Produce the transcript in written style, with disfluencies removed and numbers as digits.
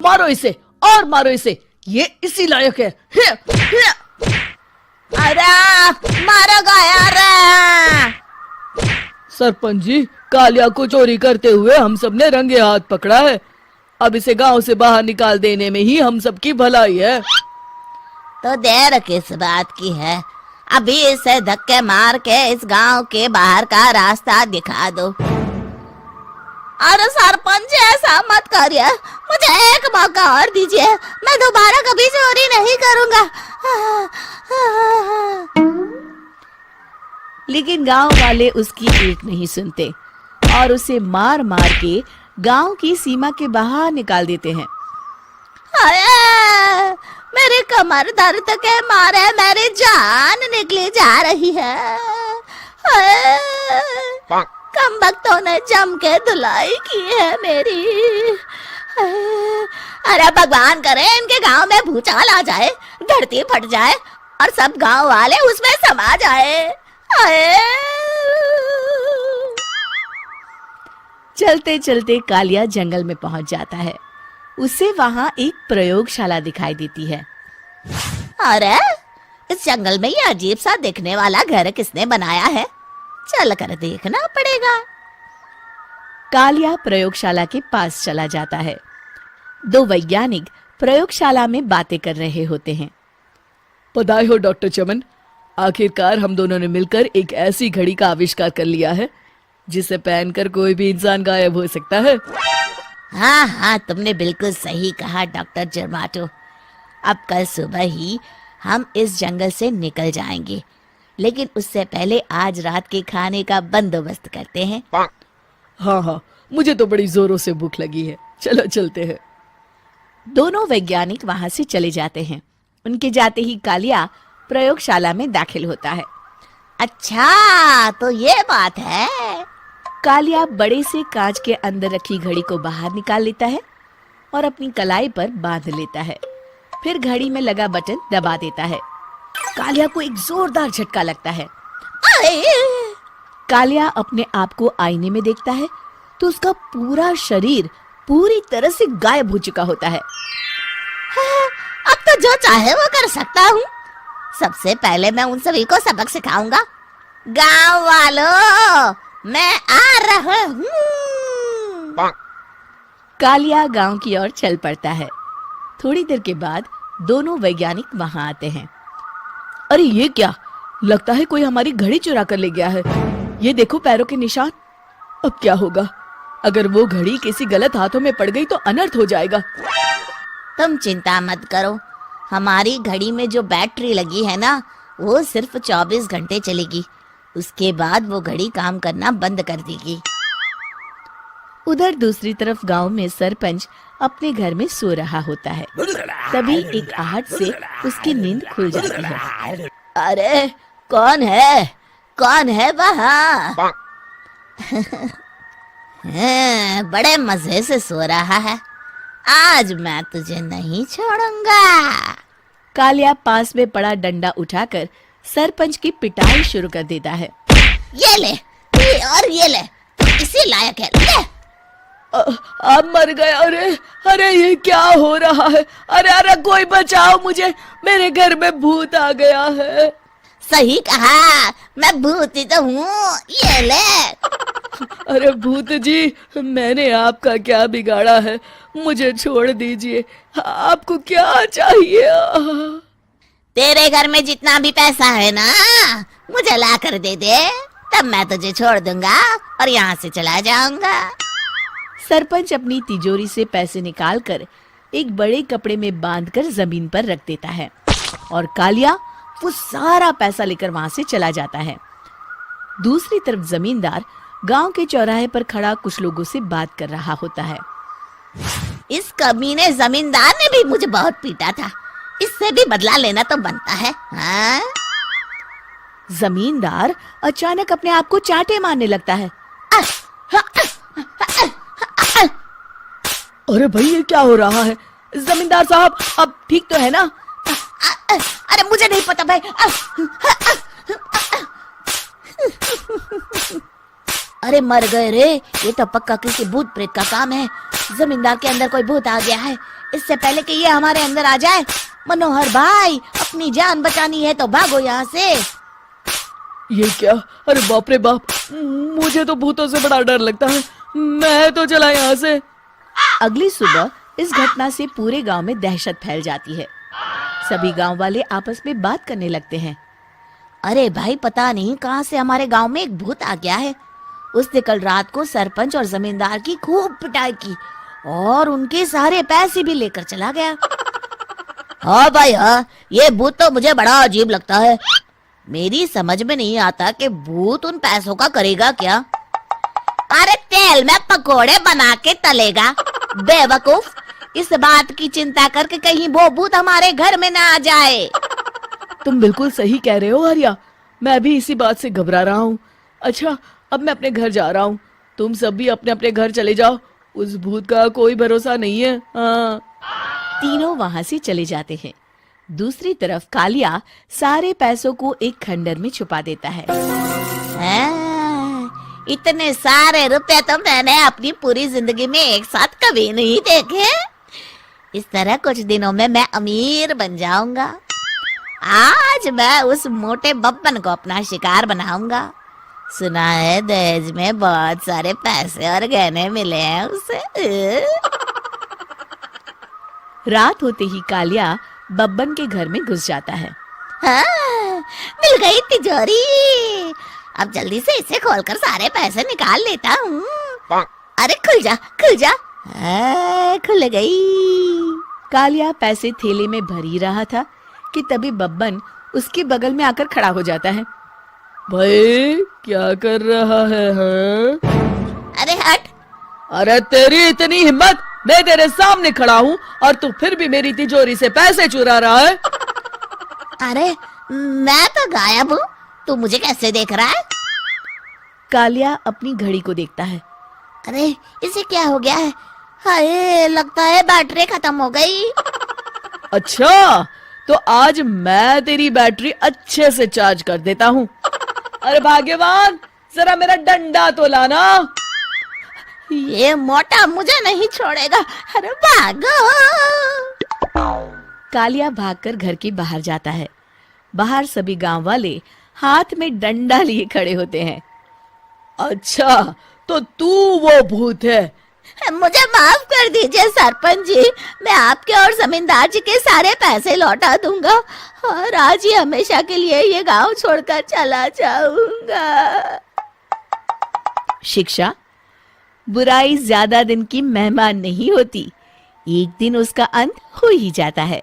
मारो इसे और मारो इसे, ये इसी लायक है। अरे मारो गया रे। सरपंच जी, कालिया को चोरी करते हुए हम सब ने रंगे हाथ पकड़ा है। अब इसे गांव से बाहर निकाल देने में ही हम सबकी भलाई है। तो देर किस बात की है, अभी इसे धक्के मार के इस गांव के बाहर का रास्ता दिखा दो। अरे सरपंच ऐसा मत करिए, मुझे एक मौका और दीजिए, मैं दोबारा कभी चोरी नहीं करूंगा। लेकिन गांव वाले उसकी एक नहीं सुनते और उसे मार मार के गांव की सीमा के बाहर निकाल देते हैं। मेरी कमर दर्द के मारे मेरी जान निकली जा रही है। कमबख्तों ने जम के धुलाई की है मेरी। अरे भगवान करे इनके गांव में भूचाल आ जाए, धरती फट जाए और सब गांव वाले उसमें समा जाए। चलते चलते कालिया जंगल में पहुंच जाता है। उसे वहां एक प्रयोगशाला दिखाई देती है। अरे इस जंगल में ये अजीब सा दिखने वाला घर किसने बनाया है, चल कर देखना पड़ेगा। कालिया प्रयोगशाला के पास चला जाता है। दो वैज्ञानिक प्रयोगशाला में बातें कर रहे होते हैं। बधाई हो डॉक्टर चमन, आखिरकार हम दोनों ने मिलकर एक ऐसी घड़ी का आविष्कार कर लिया है जिसे पहनकर कोई भी इंसान गायब हो सकता है। हाँ हाँ, तुमने बिल्कुल सही कहा डॉक्टर जर्माटो। अब कल सुबह ही हम इस जंगल से निकल जाएंगे, लेकिन उससे पहले आज रात के खाने का बंदोबस्त करते हैं। हाँ हाँ, मुझे तो बड़ी जोरों से भूख लगी है, चलो चलते हैं। दोनों वैज्ञानिक वहां से चले जाते हैं। उनके जाते ही कालिया प्रयोगशाला में दाखिल होता है। अच्छा तो ये बात है। कालिया बड़े से कांच के अंदर रखी घड़ी को बाहर निकाल लेता है और अपनी कलाई पर बांध लेता है। फिर घड़ी में लगा बटन दबा देता है। कालिया को एक जोरदार झटका लगता है। कालिया अपने आप को आईने में देखता है तो उसका पूरा शरीर पूरी तरह से गायब हो चुका होता है। अब तो जो चाहे वो कर सकता हूँ। सबसे पहले मैं उन सभी को सबक सिखाऊंगा। गांव वालों, मैं आ रहा हूँ। कालिया गांव की ओर चल पड़ता है। थोड़ी देर के बाद दोनों वैज्ञानिक वहां आते हैं। अरे ये क्या, लगता है कोई हमारी घड़ी चुरा कर ले गया है। ये देखो पैरों के निशान। अब क्या होगा, अगर वो घड़ी किसी गलत हाथों में पड़ गई तो अनर्थ हो जाएगा। तुम चिंता मत करो, हमारी घड़ी में जो बैटरी लगी है ना, वो सिर्फ 24 घंटे चलेगी। उसके बाद वो घड़ी काम करना बंद कर देगी। उधर दूसरी तरफ गांव में सरपंच अपने घर में सो रहा होता है। तभी एक आहट से उसकी नींद खुल जाती है। अरे कौन है वहाँ? बड़े मजे से सो रहा है, आज मैं तुझे नहीं छोड़ूंगा। कालिया पास में पड़ा डंडा उठाकर सरपंच की पिटाई शुरू कर देता है। ये ले, ये ले, इसी लायक है, ले। अब मर गया। अरे ये क्या हो रहा है? अरे कोई बचाओ मुझे, मेरे घर में भूत आ गया है। सही कहा, मैं भूत ही तो हूँ, ये ले। अरे भूत जी, मैंने आपका क्या बिगाड़ा है, मुझे छोड़ दीजिए। आपको क्या चाहिए? तेरे घर में जितना भी पैसा है ना, मुझे ला कर दे दे, तब मैं तुझे छोड़ दूंगा और यहाँ से चला जाऊंगा। सरपंच अपनी तिजोरी से पैसे निकालकर एक बड़े कपड़े में बांधकर जमीन पर रख देता है और कालिया वो सारा पैसा लेकर वहां से चला जाता है। दूसरी तरफ जमींदार गांव के चौराहे पर खड़ा कुछ लोगों से बात कर रहा होता है। इस कमीने जमींदार ने भी मुझे बहुत पीटा था, इससे भी बदला लेना तो बनता है। हाँ? जमींदार अचानक अपने आप को चांटे मारने लगता है। अरे भाई ये क्या हो रहा है? जमींदार साहब अब ठीक तो है ना? अरे मुझे नहीं पता भाई। अरे मर गए रे, ये तो पक्का किसी भूत प्रेत का काम है। जमींदार के अंदर कोई भूत आ गया है। इससे पहले कि ये हमारे अंदर आ जाए, मनोहर भाई अपनी जान बचानी है तो भागो यहाँ से। ये क्या? अरे बाप रे बाप, मुझे तो भूतों से बड़ा डर लगता है। मैं तो चला यहाँ से। अगली सुबह इस घटना से पूरे गांव में दहशत फैल जाती है। सभी गांव वाले आपस में बात करने लगते हैं। अरे भाई, पता नहीं कहाँ से हमारे गांव में एक भूत आ गया है। उसने कल रात को सरपंच और जमींदार की खूब पिटाई की और उनके सारे पैसे भी लेकर चला गया। हाँ भाई हाँ, ये भूत तो मुझे बड़ा अजीब लगता है। मेरी समझ में नहीं आता कि भूत उन पैसों का करेगा क्या। अरे तेल में पकोड़े बना के तलेगा, बेवकूफ। इस बात की चिंता करके कहीं वो भूत हमारे घर में ना आ जाए। तुम बिल्कुल सही कह रहे हो आर्या, मैं भी इसी बात से घबरा रहा हूँ। अच्छा, अब मैं अपने घर जा रहा हूँ। तुम सब भी अपने अपने घर चले जाओ, उस भूत का कोई भरोसा नहीं है। हाँ। तीनों वहां से चले जाते हैं। दूसरी तरफ कालिया सारे पैसों को एक खंडर में छुपा देता है। इतने सारे रुपए तो मैंने अपनी पूरी जिंदगी में एक साथ कभी नहीं देखे। इस तरह कुछ दिनों में मैं अमीर बन जाऊंगा। आज मैं उस मोटे बब्बन को अपना शिकार बनाऊंगा। सुना है दहेज में बहुत सारे पैसे और गहने मिले हैं उसे। रात होते ही कालिया बब्बन के घर में घुस जाता है। हाँ, मिल गई तिजोरी। अब जल्दी से इसे खोलकर सारे पैसे निकाल लेता हूँ। अरे खुल जा, खुल जा। खुल गई। कालिया पैसे थैले में भर ही रहा था कि तभी बब्बन उसके बगल में आकर खड़ा हो जाता है। भाई क्या कर रहा है? हाँ? अरे हट। अरे तेरी इतनी हिम्मत, मैं तेरे सामने खड़ा हूँ और तू फिर भी मेरी तिजोरी से पैसे चुरा रहा है। अरे मैं तो गायब हूँ, तू मुझे कैसे देख रहा है? कालिया अपनी घड़ी को देखता है। अरे इसे क्या हो गया है? हाय, लगता है बैटरी खत्म हो गई। अच्छा, तो आज मैं तेरी बैटरी अच्छे से चार्ज कर देता हूँ। अरे भाग्यवान, जरा मेरा डंडा तो लाना। ये मोटा मुझे नहीं छोड़ेगा। अरे भागो। कालिया भागकर घर के बाहर जाता है। बाहर सभी गांव वाले हाथ में डंडा लिए खड़े होते हैं। अच्छा, तो तू वो भूत है? मुझे माफ कर दीजिए सरपंच जी, मैं आपके और जमींदार जी के सारे पैसे लौटा दूंगा और आज ही हमेशा के लिए ये गांव छोड़कर चला जाऊंगा। शिक्षा: बुराई ज्यादा दिन की मेहमान नहीं होती, एक दिन उसका अंत हो ही जाता है।